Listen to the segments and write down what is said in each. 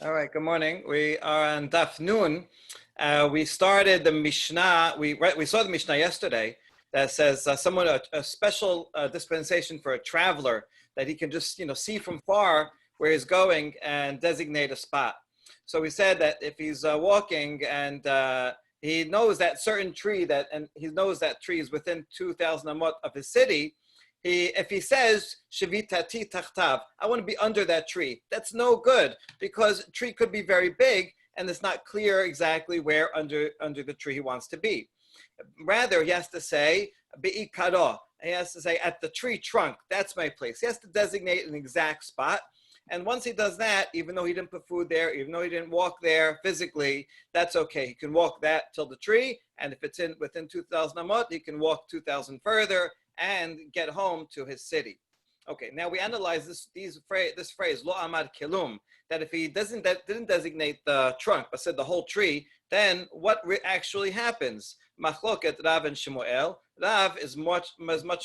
All right, good morning. We are on Daf Nun. We started the Mishnah. We saw the Mishnah yesterday that says someone a special dispensation for a traveler that he can just see from far where he's going and designate a spot. So we said that if he's walking and he knows that certain tree he knows that tree is within 2,000 amot of his city. If he says Shivitati Tachtav, I want to be under that tree, that's no good because a tree could be very big and it's not clear exactly where under the tree he wants to be. Rather, he has to say Be'ikaro. He has to say at the tree trunk, that's my place. He has to designate an exact spot. And once he does that, even though he didn't put food there, even though he didn't walk there physically, that's okay. He can walk that till the tree, and if it's within 2,000 amot, he can walk 2,000 further and get home to his city. Okay, now we analyze this phrase, lo amad kelum, that if he didn't designate the trunk, but said the whole tree, then what actually happens? Machloket Rav and Shemuel. Rav is much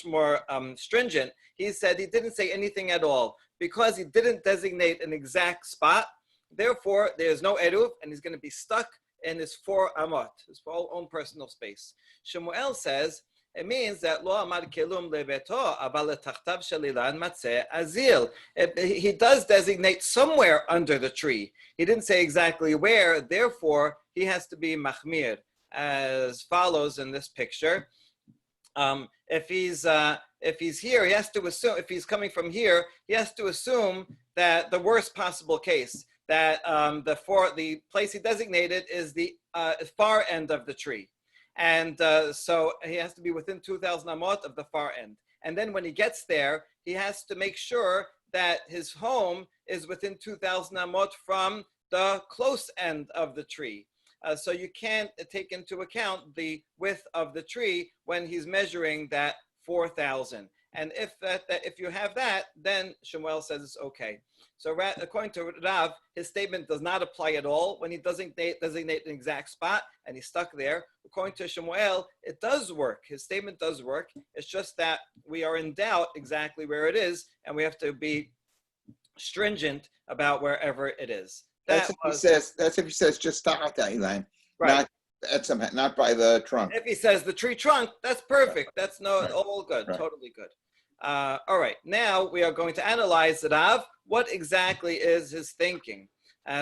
more stringent. He said he didn't say anything at all because he didn't designate an exact spot. Therefore, there's no eruv, and he's going to be stuck in his 4 amot, his own personal space. Shemuel says, it means that lo amar kelum lebeto abal tachtav shalilan matzeh azil. He does designate somewhere under the tree. He didn't say exactly where. Therefore, he has to be machmir, as follows in this picture. If he's here, he has to assume. If he's coming from here, he has to assume that the worst possible case, that the place he designated is the far end of the tree. And so he has to be within 2,000 amot of the far end. And then when he gets there, he has to make sure that his home is within 2,000 amot from the close end of the tree. So you can't take into account the width of the tree when he's measuring that 4,000. And if you have that, then Shemuel says it's okay. So according to Rav, his statement does not apply at all when he doesn't designate an exact spot and he's stuck there. According to Shemuel, it does work. His statement does work. It's just that we are in doubt exactly where it is, and we have to be stringent about wherever it is. That's if he says just start that line, right? Not by the trunk. If he says the tree trunk, that's perfect. That's all good, right. Totally good. All right, now we are going to analyze Rav. What exactly is his thinking?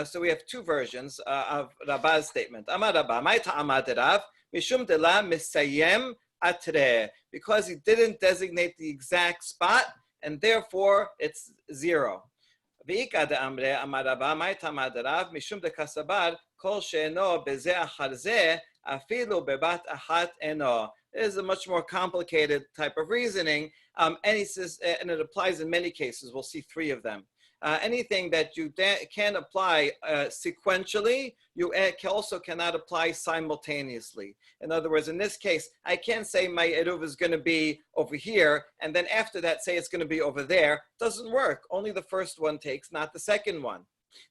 So we have 2 versions of Rabba's statement. Amar Rabba, my ta'amad Rav, mishum de la misayem atre, because he didn't designate the exact spot, and therefore it's 0. V'ika de amre, amar Rabba, my ta'amad Rav, mishum de kasabar, kol she'eno beze achar zeh, afilu bebat achat eno. It is a much more complicated type of reasoning, and he says, and it applies in many cases. We'll see 3 of them. Anything that you can apply sequentially, you also cannot apply simultaneously. In other words, in this case, I can't say my eruv is going to be over here, and then after that say it's going to be over there. Doesn't work. Only the first one takes, not the second one.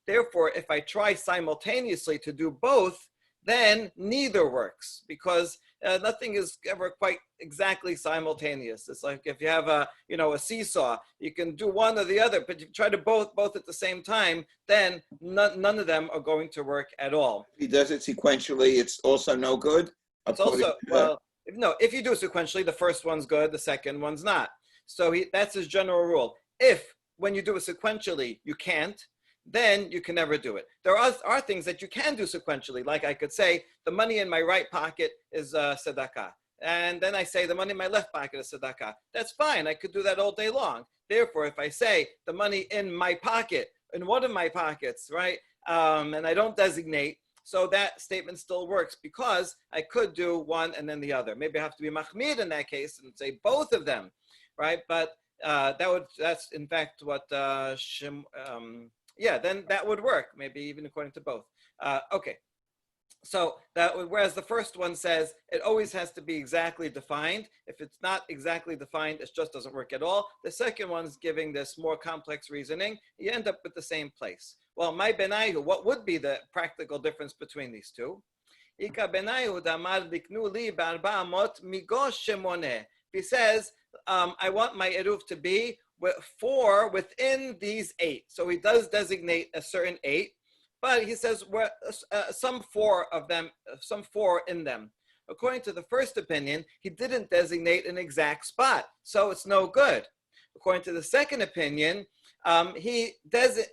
Therefore, if I try simultaneously to do both, then neither works, because nothing is ever quite exactly simultaneous. It's like if you have a seesaw, you can do one or the other, but if you try to both at the same time, then none of them are going to work at all. If he does it sequentially, it's also no good? It's also, if you do it sequentially, the first one's good, the second one's not. So that's his general rule. If, when you do it sequentially, you can't, then you can never do it. There are things that you can do sequentially, like I could say the money in my right pocket is tzedakah, and then I say the money in my left pocket is tzedakah. That's fine. I could do that all day long. Therefore, if I say the money in my pocket, in one of my pockets, right, and I don't designate, so that statement still works because I could do one and then the other. Maybe I have to be machmir in that case and say both of them, right? But that's in fact what then that would work, maybe even according to both. Okay, so whereas the first one says it always has to be exactly defined. If it's not exactly defined, it just doesn't work at all. The second one's giving this more complex reasoning. You end up with the same place. Well, my benayu, what would be the practical difference between these 2? Ika benayu damar liknu li barba amot migosh shemone. He says, I want my eruv to be 4 within these 8. So he does designate a certain 8, but he says some four of them, some four in them. According to the first opinion, he didn't designate an exact spot, so it's no good. According to the second opinion, he designated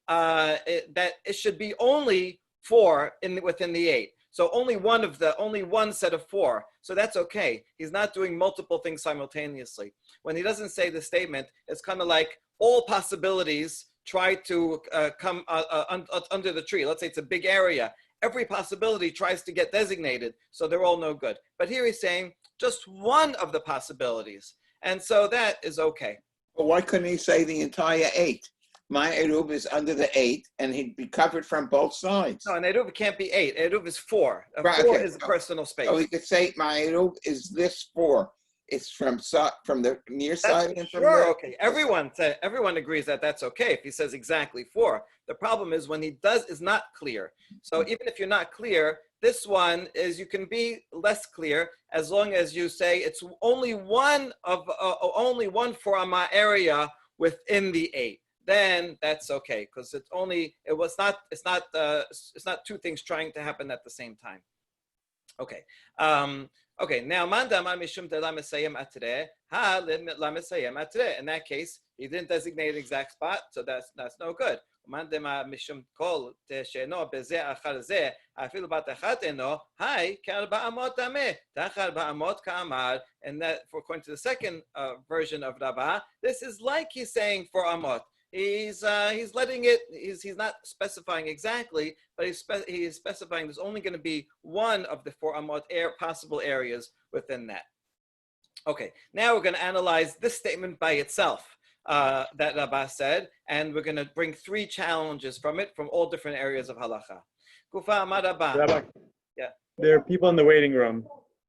that it should be only four within the 8. So only one set of 4. So that's okay. He's not doing multiple things simultaneously. When he doesn't say the statement, it's kind of like all possibilities try to come under the tree. Let's say it's a big area. Every possibility tries to get designated, so they're all no good. But here he's saying just one of the possibilities, and so that is okay. But why couldn't he say the entire 8? My Eruv is under the 8, and he'd be covered from both sides. No, an Eruv can't be 8. Eruv is 4. Right, 4 okay. is personal space. So he could say my Eruv is this 4. It's from the near side and from sure, the... okay. Everyone agrees that that's okay if he says exactly 4. The problem is when he is not clear. So even if you're not clear, this one is you can be less clear as long as you say it's only one for my area within the 8. Then that's okay because it's not two things trying to happen at the same time. Okay. Okay, now mandama mishum de la mesayem atre ha la mesayem atre. In that case, he didn't designate an exact spot, so that's no good. Mandama mishum kol te sheno beze achar ze afilu bat achat eno hai kal ba'amot ame tachar ba'amot ka'amar. And that, according to the second version of Rabbah, this is like he's saying for amot. He's letting it. He's not specifying exactly, but he's specifying there's only going to be one of the 4 amot possible areas within that. Okay, now we're going to analyze this statement by itself that Rabbah said, and we're going to bring 3 challenges from it from all different areas of halacha. Kufa amar Rabbah. Rabbi, Yeah. there are people in the waiting room.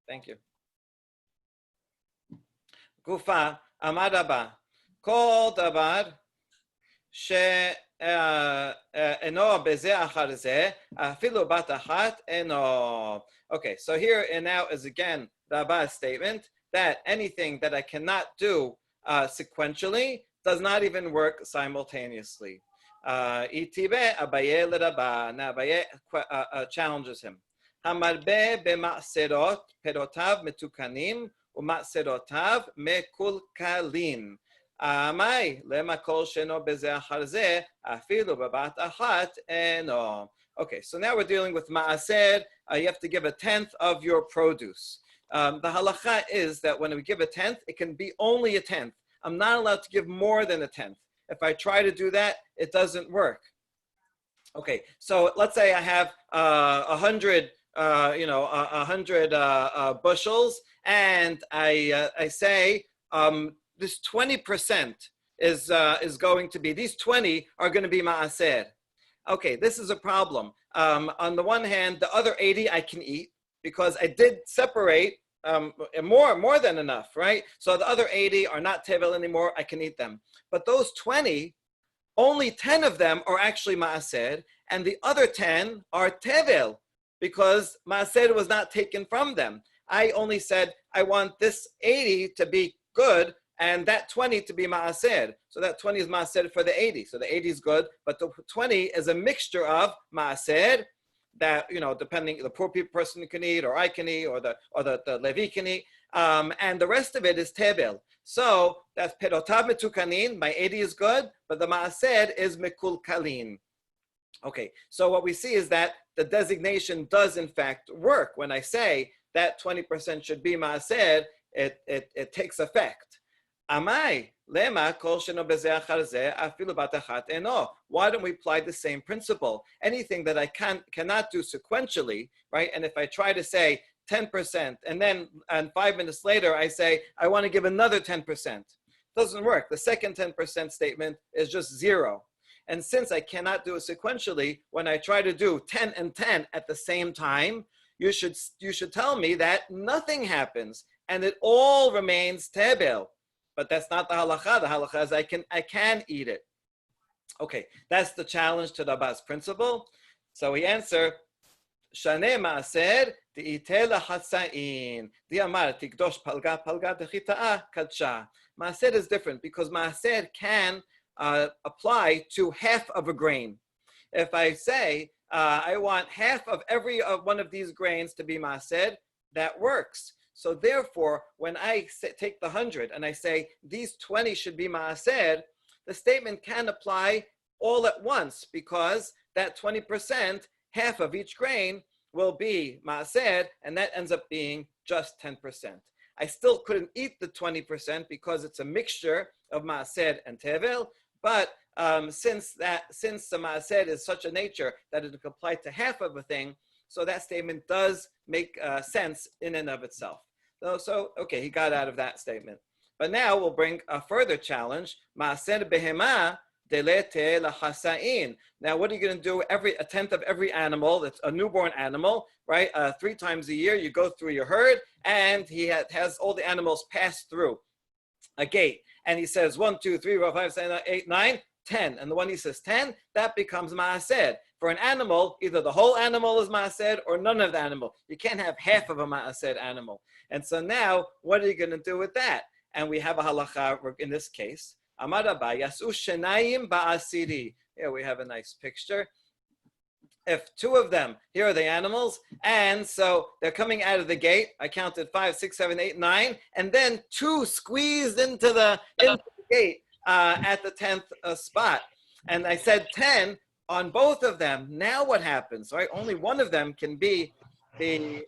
Thank you. Kufa amar Rabbah. Kol davar. Okay, so here and now is again Rabbah's statement that anything that I cannot do sequentially does not even work simultaneously. Now Abaye challenges him. Hamarbe b'ma'serot perotav metukanim u'ma'serotav mekulkalin. Okay, so now we're dealing with ma'aser. You have to give 1/10 of your produce. The halacha is that when we give 1/10, it can be only 1/10. I'm not allowed to give more than 1/10. If I try to do that, it doesn't work. Okay, so let's say I have 100, 100 bushels, and I say. This 20% is going to be, these 20 are going to be ma'aser. Okay, this is a problem. On the one hand, the other 80 I can eat because I did separate more than enough, right? So the other 80 are not tevel anymore, I can eat them. But those 20, only 10 of them are actually ma'aser, and the other 10 are tevel because ma'aser was not taken from them. I only said, I want this 80 to be good, and that 20 to be ma'aser. So that 20 is ma'aser for the 80. So the 80 is good, but the 20 is a mixture of ma'aser that, depending, the poor person can eat, or I can eat, or the Levi can eat, and the rest of it is tebel. So that's perotav metukanin, my 80 is good, but the ma'aser is mekulkalin. Okay, so what we see is that the designation does in fact work. When I say that 20% should be ma'aser, it takes effect. Amai, lema kol sheno bezeh achar zeh afilu bat achat eno. Why don't we apply the same principle? Anything that I cannot do sequentially, right? And if I try to say 10%, and 5 minutes later I say I want to give another 10%, doesn't work. The second 10% statement is just 0. And since I cannot do it sequentially, when I try to do 10 and 10 at the same time, you should tell me that nothing happens and it all remains tebel. But that's not the halacha. The halacha is I can eat it. Okay, that's the challenge to Rabbah's principle. So we answer, Shaneh ma'aser di'ite lachatza'in di'amar tikdosh palga palga dechita'a kadsha. Ma'aser is different because ma'aser can apply to half of a grain. If I say, I want half of every one of these grains to be maaseh, that works. So therefore, when I take the 100 and I say these 20 should be maaseh, the statement can apply all at once because that 20%, half of each grain, will be maaseh, and that ends up being just 10%. I still couldn't eat the 20% because it's a mixture of maaseh and tevel, but since the maaseh is such a nature that it can apply to half of a thing, so that statement does make sense in and of itself. So okay, he got out of that statement. But now we'll bring a further challenge. Maaseh behema delete lachasain. Now, what are you going to do? A tenth of every animal that's a newborn animal, right? 3 times a year, you go through your herd, and he has all the animals pass through a gate, and he says 1, 2, 3, 4, 5, 6, 7, 8, 9, 10, and the one he says 10, that becomes maaseh. For an animal, either the whole animal is maaseh or none of the animal. You can't have half of a maaseh animal. And so now, what are you going to do with that? And we have a halacha in this case. Amar Rabba, yasu shenayim ba'asiri. Here we have a nice picture. If 2 of them, here are the animals, and so they're coming out of the gate. I counted 5, 6, 7, 8, 9, and then 2 squeezed into the gate at the 10th spot. And I said 10 on both of them. Now what happens, right? Only one of them can be the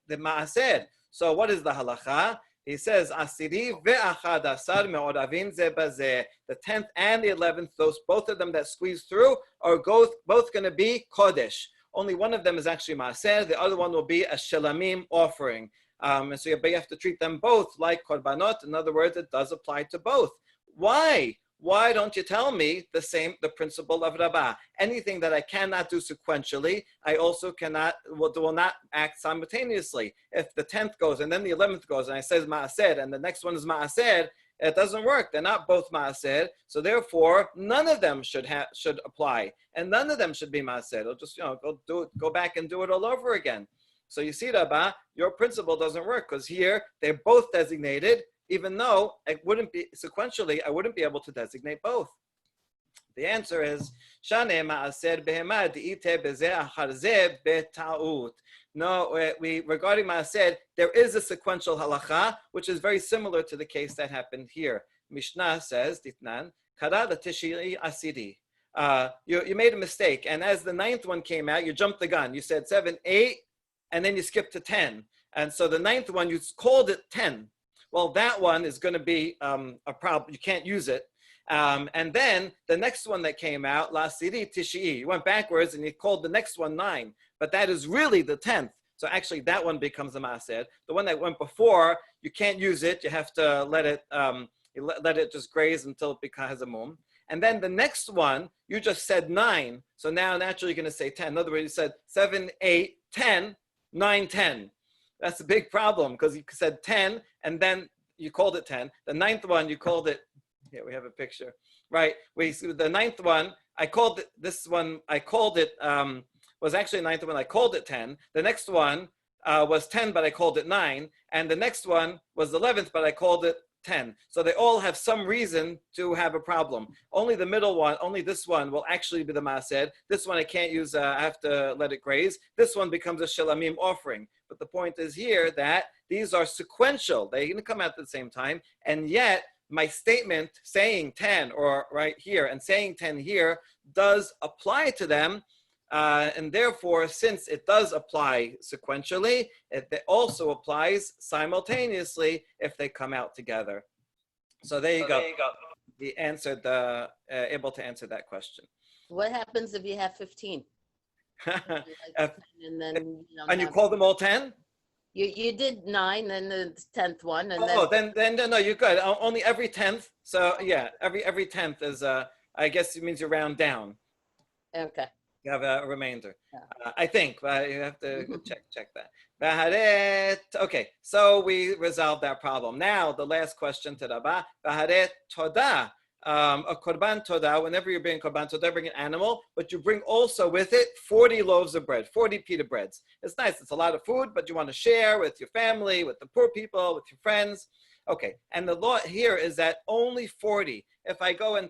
maaseh. So what is the halacha? He says, Asiri ve'achad asar me'oravin ze bazeh. The 10th and the 11th, those both of them that squeeze through are both going to be kodesh. Only one of them is actually maaseh. The other one will be a shelamim offering. And so you have to treat them both like korbanot. In other words, it does apply to both. Why? Why don't you tell me the principle of Rabbah? Anything that I cannot do sequentially, I also will not act simultaneously. If the 10th goes and then the 11th goes and I says maaseh and the next one is maaseh, it doesn't work. They're not both maaseh. So therefore, none of them should apply, and none of them should be maaseh. It'll just go back and do it all over again. So you see, Rabbah, your principle doesn't work because here they're both designated. Even though it wouldn't be sequentially, I wouldn't be able to designate both. The answer is Shane ma'aser behema di'ite bezeh acharze beta'ut. No, regarding ma'aser, there is a sequential halacha, which is very similar to the case that happened here. Mishnah says, Ditnan, kara l'tishiri asiri. You made a mistake, and as the 9th one came out, you jumped the gun. You said 7, 8, and then you skipped to 10. And so the 9th one, you called it 10. Well, that one is going to be a problem. You can't use it. And then the next one that came out, La Siri Tishii, you went backwards and you called the next one 9. But that is really the 10th. So actually that one becomes a maaseh. The one that went before, you can't use it. You have to let it just graze until it becomes a mum. And then the next one, you just said 9. So now naturally you're going to say 10. In other words, you said 7, 8, 10, 9, 10. That's a big problem because you said 10 and then you called it 10. The 9th one, you called it, here we have a picture, right? The 9th one, I called it, this one, I called it, was actually 9th one, I called it 10. The next one was 10, but I called it 9. And the next one was 11th, but I called it 10. So they all have some reason to have a problem. Only the middle one, only this one will actually be the maaseh. This one I can't use, I have to let it graze. This one becomes a shelamim offering. But the point is here that these are sequential. They're going to come out at the same time. And yet my statement saying 10 or right here and saying 10 here does apply to them. And therefore, since it does apply sequentially, it also applies simultaneously if they come out together. So there you go. He answered able to answer that question. What happens if you have 15? And you call them all 10? You did 9, then the 10th one, and then no, you're good. Only every 10th. So yeah, every 10th is I guess it means you round down. Okay. You have a remainder. Yeah. I think you have to check that. Okay, so we resolved that problem. Now the last question to Rabbah. Baharet toda. A korban toda, whenever you're bringing korban toda, bring an animal, but you bring also with it 40 loaves of bread, 40 pita breads. It's nice, it's a lot of food, but you want to share with your family, with the poor people, with your friends. Okay, and the law here is that only 40. If I go and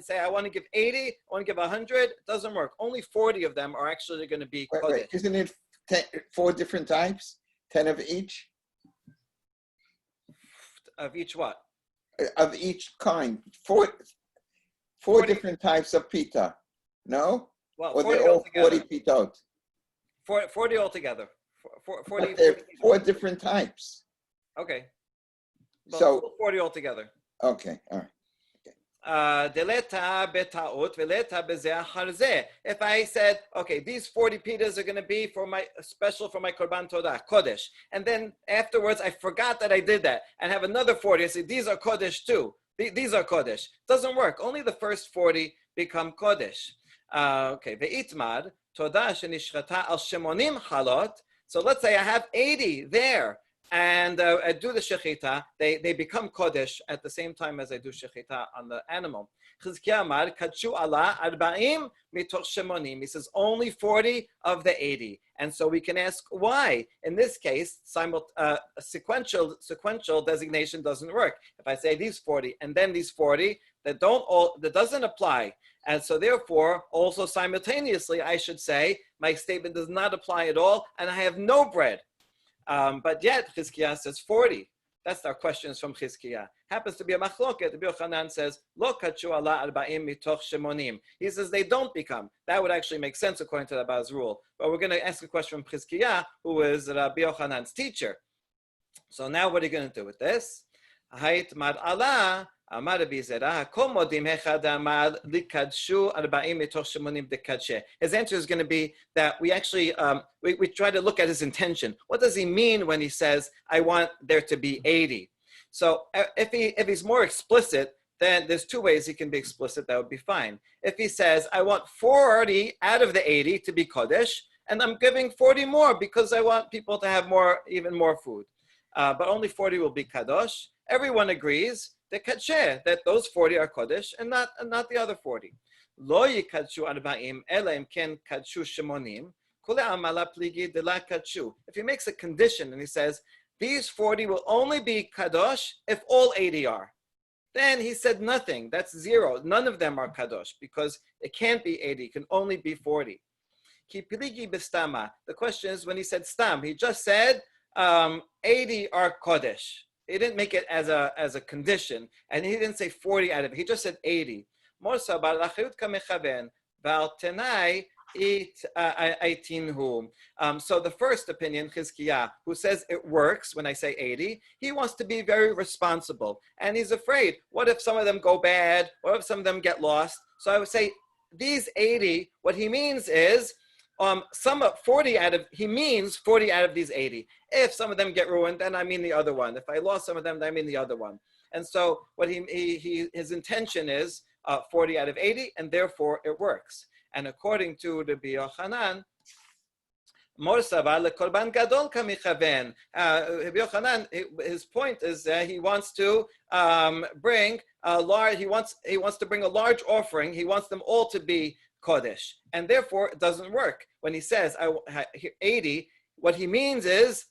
say I want to give 80, I want to give 100, it doesn't work. Only 40 of them are actually going to be Wait, kodesh. isn't it 4 different types? 10 of each? Of each what? Of each kind. Four 40. different types of pita. No? Well, Or 40 they're all altogether. 40 pitot? 40 altogether. 40, But they're 40 4 different types. Okay. Well, So, 40 altogether. okay, all right. If I said, okay, these 40 pitas are going to be for my special for my korban todah, kodesh, and then afterwards I forgot that I did that, and have another 40. I say these are kodesh too. These are kodesh. Doesn't work. Only the first 40 become kodesh. Okay. Ve'itmad todah shenishchata al shemonim halot. So let's say I have 80 there. And I do the shechita, they become kodesh at the same time as I do shechita on the animal. Chizkiah amar, kachu ala arba'im mitoch shemonim. He says only 40 of the 80. And so we can ask why. In this case, sequential designation doesn't work. If I say these 40 and then these 40, that doesn't apply. And so therefore, also simultaneously, I should say, my statement does not apply at all, and I have no bread. But yet, Chizkiah says 40. That's our questions from Chizkiah. Happens to be a machloket. Rabbi Yochanan says, Lo kachu ala arba'im mitoch shemonim. He says they don't become. That would actually make sense according to Rabbi's rule. But we're going to ask a question from Chizkiah, who is Rabbi Yochanan's teacher. So now what are you going to do with this? Hait mad ala. His answer is going to be that we actually we try to look at his intention. What does he mean when he says, I want there to be 80? So if he's more explicit, then there's 2 ways he can be explicit. That would be fine. If he says, I want 40 out of the 80 to be Kodesh, and I'm giving 40 more because I want people to have even more food. But only 40 will be Kadosh. Everyone agrees that those 40 are Kodesh and not the other 40. Lo yikadshu arba'im ela ken kadshu shemonim kule amala pligi de la kadshu. If he makes a condition and he says, these 40 will only be Kadosh if all 80 are, then he said nothing. That's 0. None of them are Kadosh because it can't be 80. It can only be 40. Ki pligi bistama. The question is when he said stam, he just said 80 are Kodesh. He didn't make it as a condition, and he didn't say 40 out of it. He just said 80. So the first opinion, Chizkiah, who says it works when I say 80, he wants to be very responsible, and he's afraid. What if some of them go bad? What if some of them get lost? So I would say these 80. What he means is. He means 40 out of these 80. If some of them get ruined, then I mean the other one. If I lost some of them, then I mean the other one. And so what his intention is 40 out of 80, and therefore it works. And according to Rabbi Yochanan, Rabbi Yochanan, his point is that he wants to bring a large. He wants to bring a large offering. He wants them all to be Kodesh, and therefore it doesn't work. When he says 80, what he means is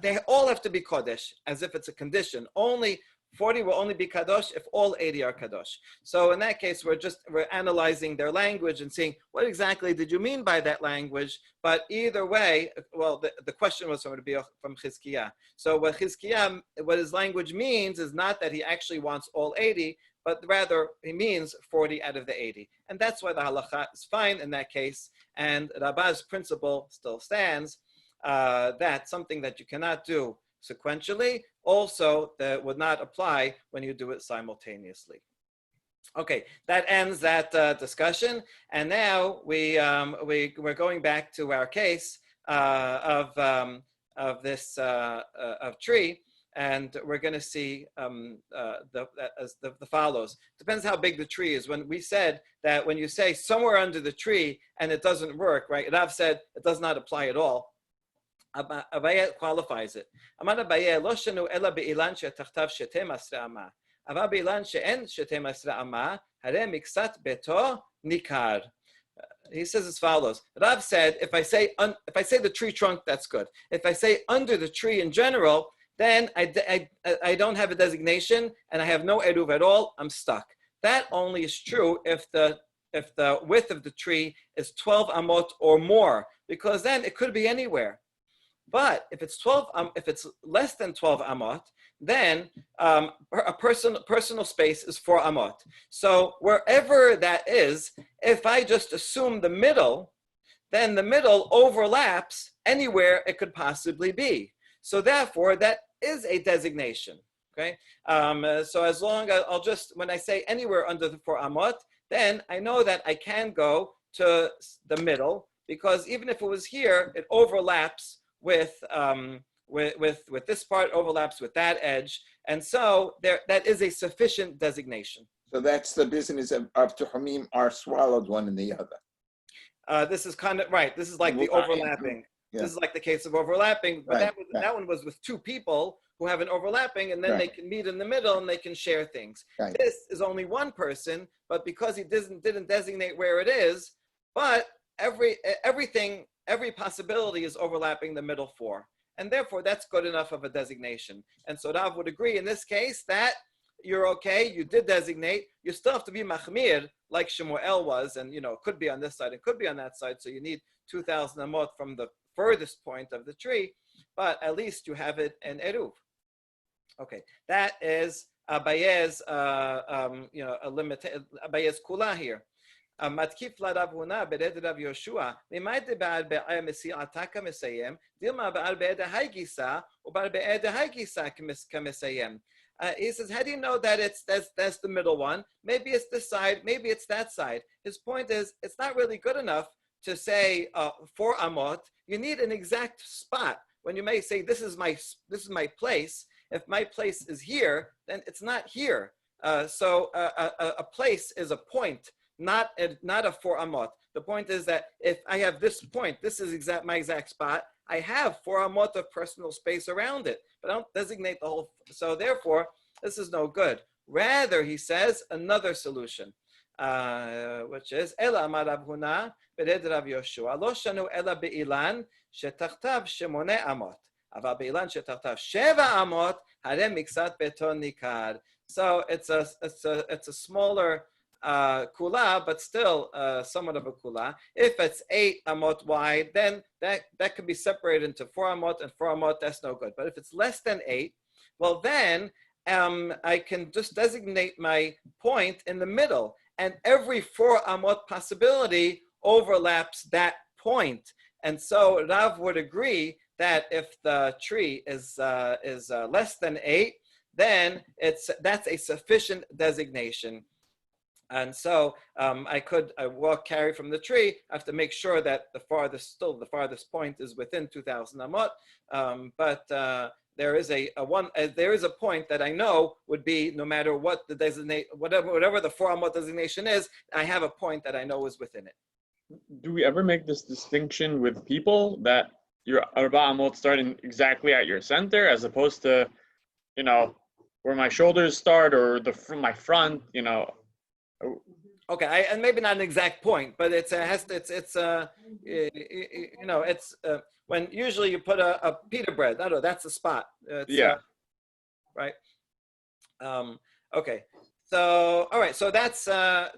they all have to be Kodesh, as if it's a condition. Only 40 will only be Kadosh if all 80 are Kadosh. So in that case, we're analyzing their language and seeing what exactly did you mean by that language. But either way, well, the question was from Chizkiah. So what his language means is not that he actually wants all 80, but rather he means 40 out of the 80. And that's why the halacha is fine in that case. And Rabba's principle still stands that something that you cannot do sequentially also that would not apply when you do it simultaneously. Okay, that ends that discussion. And now we're going back to our case of this tree. And we're going to see the follows. Depends how big the tree is. When we said that when you say somewhere under the tree and it doesn't work, right? Rav said it does not apply at all. Abaye qualifies it. Amar Abaye lo shenu ela be'ilan she'tachtav shetem asra ama. Ava be'ilan she'en shetem asra ama hare miksat beto nikar. He says as follows. Rav said, if I say the tree trunk, that's good. If I say under the tree in general, then I don't have a designation and I have no eruv at all. I'm stuck. That only is true if the width of the tree is 12 amot or more, because then it could be anywhere. But if it's less than 12 amot, then a personal space is 4 amot. So wherever that is, if I just assume the middle, then the middle overlaps anywhere it could possibly be. So therefore, that is a designation. Okay. So as long as when I say anywhere under the 4 amot, then I know that I can go to the middle, because even if it was here, it overlaps with this part, overlaps with that edge, and so that is a sufficient designation. So that's the business of Tuhumim are swallowed one in the other. This is kind of right. This is like the overlapping. Yeah. This is like the case of overlapping, but that one was with two people who have an overlapping, and then they can meet in the middle and they can share things. Right. This is only one person, but because he didn't designate where it is, but every possibility is overlapping the middle 4. And therefore, that's good enough of a designation. And so Rav would agree in this case that you're okay, you did designate, you still have to be machmir, like Shemuel was, and it could be on this side, it could be on that side, so you need 2,000 amot from the furthest point of the tree, but at least you have it in Eruv. Okay, that is Abaye's, Abaye's kula here. מתקיף לרב הונא ברד רב יהושע, ממאי דבעל בעל מסיעתה כמסיים, דילמה בעל בעד ההגיסה, ובעל בעד ההגיסה כמסיים. He says, how do you know that that's the middle one? Maybe it's this side, maybe it's that side. His point is, it's not really good enough to say 4 amot. You need an exact spot. When you may say, this is my place. If my place is here, then it's not here. So a place is a point, not a 4 amot. The point is that if I have this point, this is my exact spot, I have 4 amot of personal space around it, but I don't designate the whole. So therefore, this is no good. Rather, he says, another solution, which is, Ela amar Rav Huna bered Rav Yoshua, lo shanu ela be'ilan shetachtav shemone amot. Aval be'ilan shetachtav sheva amot, hare miksat beton nikar. So it's a smaller kula, but still somewhat of a kula. If it's 8 amot wide, then that can be separated into 4 amot and 4 amot. That's no good. But if it's less than 8, well then I can just designate my point in the middle, and every 4 amot possibility overlaps that point. And so Rav would agree that if the tree is less than 8, then that's a sufficient designation. And so I carry from the tree. I have to make sure that the farthest point is within 2,000 amot. But there is a point that I know would be, no matter what the whatever the 4 amot designation is, I have a point that I know is within it. Do we ever make this distinction with people that your arba amot starting exactly at your center, as opposed to, where my shoulders start or from my front, Okay, and maybe not an exact point, but it's when usually you put a pita bread. I don't know, that's the spot. Right. Okay. So all right. So that's a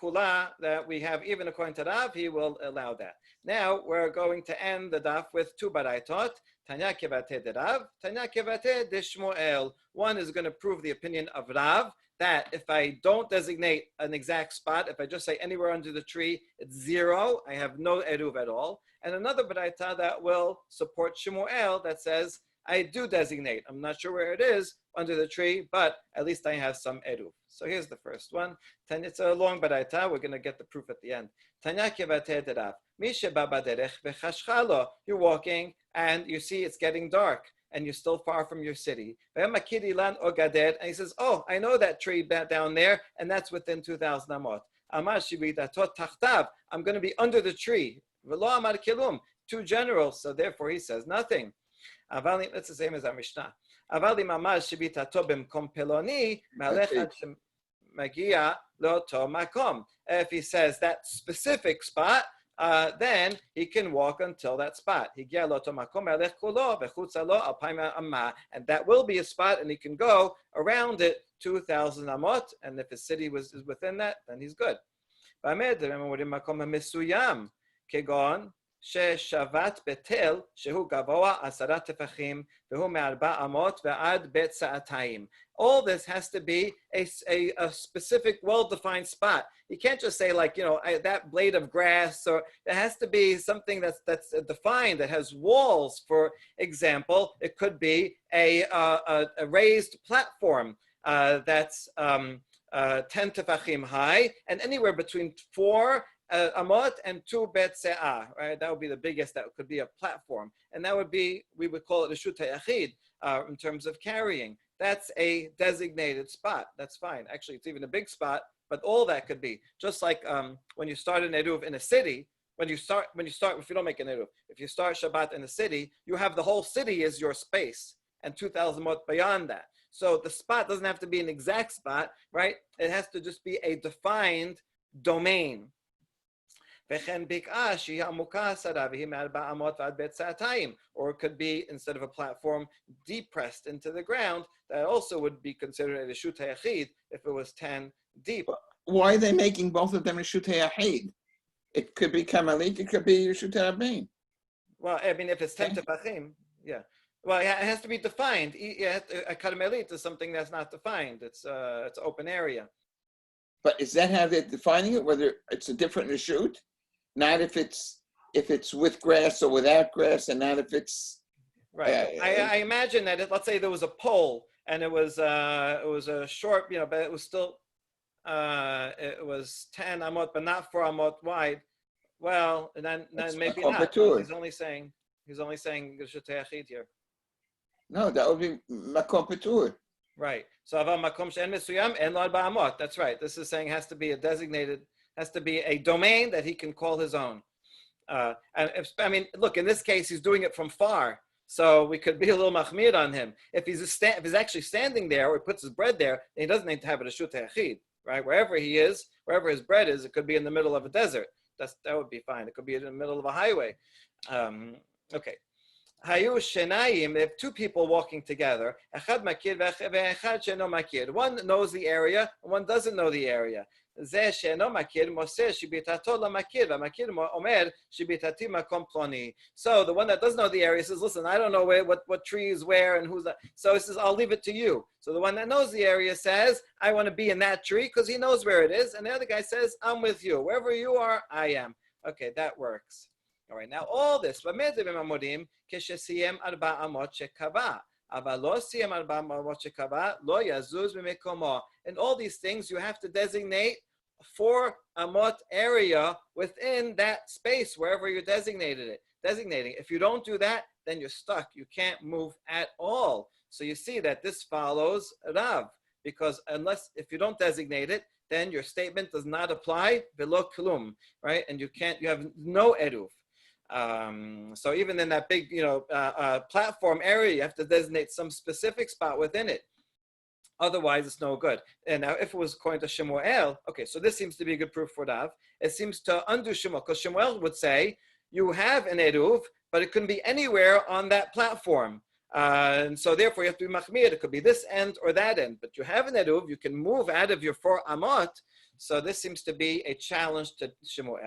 kula that we have. Even according to Rav, he will allow that. Now we're going to end the daf with 2 baraitot. Tanya kevate de Rav, Tanya kevate de Shmuel. One is going to prove the opinion of Rav, that if I don't designate an exact spot, if I just say anywhere under the tree, it's 0. I have no eruv at all. And another baraita that will support Shmuel that says, I do designate. I'm not sure where it is under the tree, but at least I have some eruv. So here's the first one. It's a long baraita. We're going to get the proof at the end. Tanya kevate de Rav. Mishe baba derech v'chashchalo. You're walking and you see it's getting dark, and you're still far from your city. And he says, oh, I know that tree down there, and that's within 2,000 amot. I'm going to be under the tree. Too general, so therefore he says nothing. That's the same as our Mishnah. If he says that specific spot, then he can walk until that spot. And that will be a spot, and he can go around it 2,000 amot. And if his city is within that, then he's good. ששבת בתל שהוא גבוה 10 טפחים והוא מ4 אמות ועד בית סעתיים. All this has to be a specific, well-defined spot. You can't just say like, that blade of grass, or it has to be something that's defined, that has walls. For example, it could be a raised platform that's 10 tefachim high, and anywhere between 4 amot and 2 bet se'ah, right? That would be the biggest. That could be a platform, and that would be, we would call it a shut ha'yachid in terms of carrying. That's a designated spot. That's fine. Actually, it's even a big spot, but all that could be. Just like when you start an eruv in a city, if you don't make an eruv, if you start Shabbat in a city, you have the whole city as your space, and 2,000 amot beyond that. So the spot doesn't have to be an exact spot, right? It has to just be a defined domain. Or it could be, instead of a platform, deep pressed into the ground. That also would be considered a shut ha'yachid if it was 10 deep. Why are they making both of them a shut ha'yachid? It could be kamalit, it could be shut ha'rabbein. Well, I mean, if it's 10 tefachim, yeah. Well, it has to be defined. A karamelit is something that's not defined. It's open area. But is that how they're defining it? Whether it's a different reshut? Not if it's with grass or without grass, and not if it's right. I imagine that let's say there was a pole, and it was a short, but it was still it was 10 amot, but not 4 amot wide. Well, then maybe not. He's only saying Shut ha'yachid here. No, that would be makom petur. Right. So aval makom she'en mesuyam en lo 4 amot. That's right. This is saying has to be a designated. Has to be a domain that he can call his own. Look, in this case, he's doing it from far, so we could be a little machmir on him. If he's actually standing there, or he puts his bread there, he doesn't need to have it a shut ha'yachid, right? Wherever he is, wherever his bread is, it could be in the middle of a desert. That would be fine. It could be in the middle of a highway. Okay. Hayu shenayim, if 2 people walking together, echad makir ve'echad sheno makir. One knows the area, and one doesn't know the area. זה שאינו מכיר מוסר שביתתו למכיר והמכיר אומר שביתתי מקום פלוני. So the one that doesn't know the area says, listen, I don't know what tree is where and who's that. So he says, I'll leave it to you. So the one that knows the area says, I want to be in that tree because he knows where it is. And the other guy says, I'm with you. Wherever you are, I am. Okay, that works. All right, now all this, כשסיים 4 אמות שקבע. אבל לא סיים 4 אמות שקבע, לא יזוז ממקומו. In all these things, you have to designate 4 amot area within that space, wherever you're designating. If you don't do that, then you're stuck. You can't move at all. So you see that this follows Rav, because if you don't designate it, then your statement does not apply, velo klum, right? And you have no eruv. So even in that big, platform area, you have to designate some specific spot within it. Otherwise, it's no good. And now, if it was according to Shemuel, okay, so this seems to be a good proof for Rav. It seems to undo Shemuel, because Shemuel would say, you have an eruv, but it couldn't be anywhere on that platform. And so therefore, you have to be machmir. It could be this end or that end. But you have an eruv, you can move out of your 4 amot. So this seems to be a challenge to Shemuel.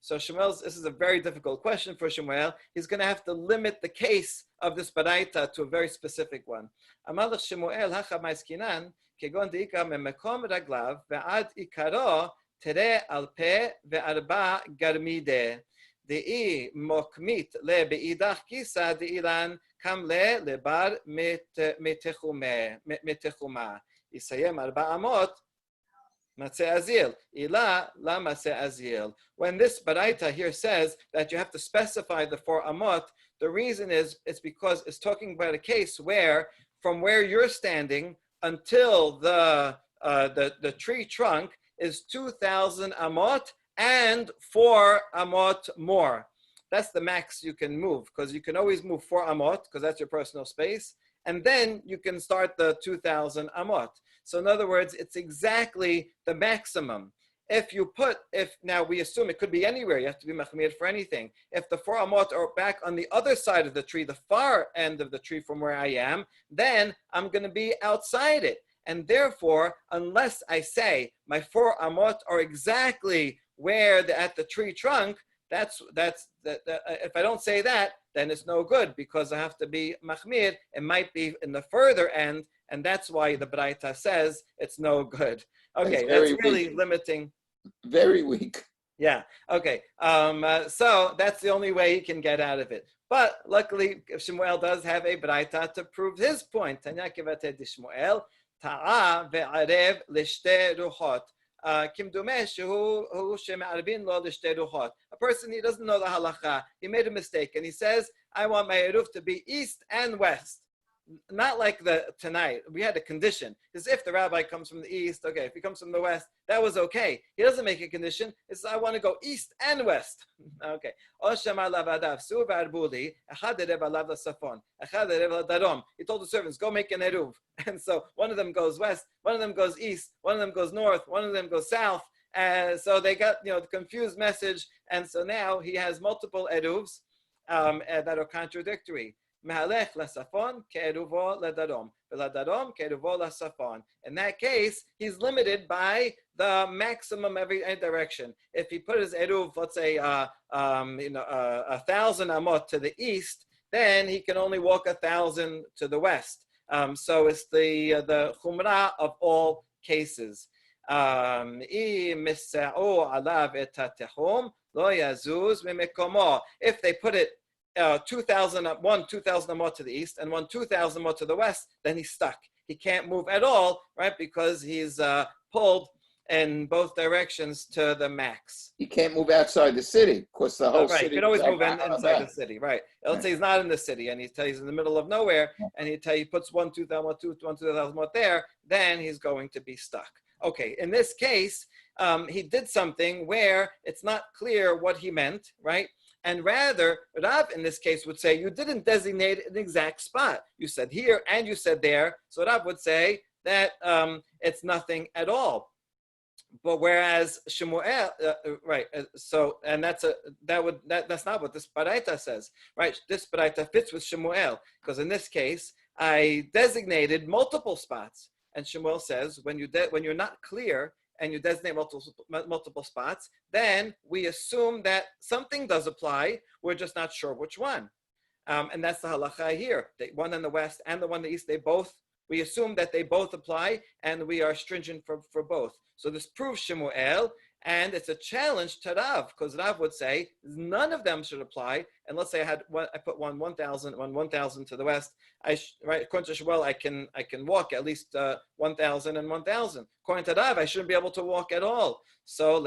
So this is a very difficult question for Shemuel. He's going to have to limit the case of this baraita to a very specific one. Amalach Shemuel hacha maiskinan kegon deika memekom raglav ve'ad ikaro tere al pe ve'arba garmide de'i mokmit le be'idach kisa de'ilan kam le lebar metechuma isayem 4 amot. When this baraita here says that you have to specify the 4 amot, the reason is it's because it's talking about a case where from where you're standing until the tree trunk is 2,000 amot and 4 amot more. That's the max you can move, because you can always move 4 amot because that's your personal space, and then you can start the 2,000 amot. So in other words, it's exactly the maximum. if now we assume it could be anywhere, you have to be machmir for anything. If the 4 amot are back on the other side of the tree, the far end of the tree from where I am, then I'm going to be outside it. And therefore, unless I say my 4 amot are exactly where at the tree trunk, if I don't say that, then it's no good because I have to be machmir. It might be in the further end, and that's why the Braita says it's no good. Okay, that's really weak. limiting. Very weak. Yeah. Okay. So that's the only way he can get out of it. But luckily, Shmuel does have a Braita to prove his point. Tanya kivate di Shmuel ta'a ve'arev lishte ruchot. A person, he doesn't know the halacha. He made a mistake, and he says, "I want my eruv to be east and west." Not like tonight. We had a condition. Is if the rabbi comes from the east, okay. If he comes from the west, that was okay. He doesn't make a condition. It's I want to go east and west. Okay. He told the servants, go make an eruv. And so one of them goes west, one of them goes east, one of them goes north, one of them goes south. And so they got the confused message. And so now he has multiple eruvs that are contradictory. מהלך לצפון כערובו לדרום, ולדרום כערובו לצפון. In that case, he's limited by the maximum every direction. If he put his eruv, let's say, 1,000 amot to the east, then he can only walk 1,000 to the west. So it's the chumrah of all cases. If they put it 2,000 amot to the east and 2,000 amot to the west, then he's stuck. He can't move at all, right? Because he's pulled in both directions to the max. He can't move outside the city. Of course, the whole right. city. You can always move inside the city, right? Let's say he's not in the city and he's in the middle of nowhere, and he puts 2,000 amot there, then he's going to be stuck. Okay, in this case, he did something where it's not clear what he meant, right? And rather, Rav in this case would say, you didn't designate an exact spot. You said here and you said there. So Rav would say that it's nothing at all. But whereas Shmuel, right? So and that's not what this Baraita says, right? This Baraita fits with Shmuel because in this case I designated multiple spots, and Shmuel says when you're not clear and you designate multiple spots, then we assume that something does apply. We're just not sure which one. And that's the halacha here. The one in the west and the one in the east, we assume that they both apply, and we are stringent for both. So this proves Shmuel, and it's a challenge to Rav, because Rav would say none of them should apply. And let's say I put 1,000 to the west. Right, according to Shmuel, I can walk at least 1,000 and 1,000. According to Rav, I shouldn't be able to walk at all. So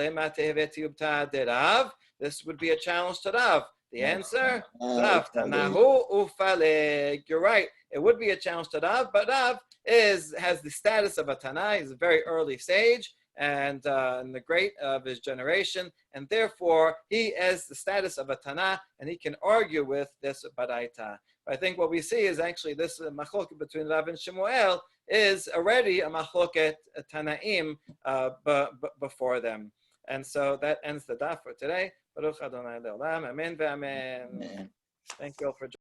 this would be a challenge to Rav. The answer, Rav Tanahu Ufaleg. You're right. It would be a challenge to Rav, but Rav has the status of a Tana. He's a very early sage and the great of his generation, and therefore he has the status of a Tana, and he can argue with this Baraita. I think what we see is actually this machloket between Rav and Shmuel is already a machloket Tanaim before them. And so that ends the daf for today. Baruch Adonai Le'olam. Amen ve'amen. Thank you all for joining.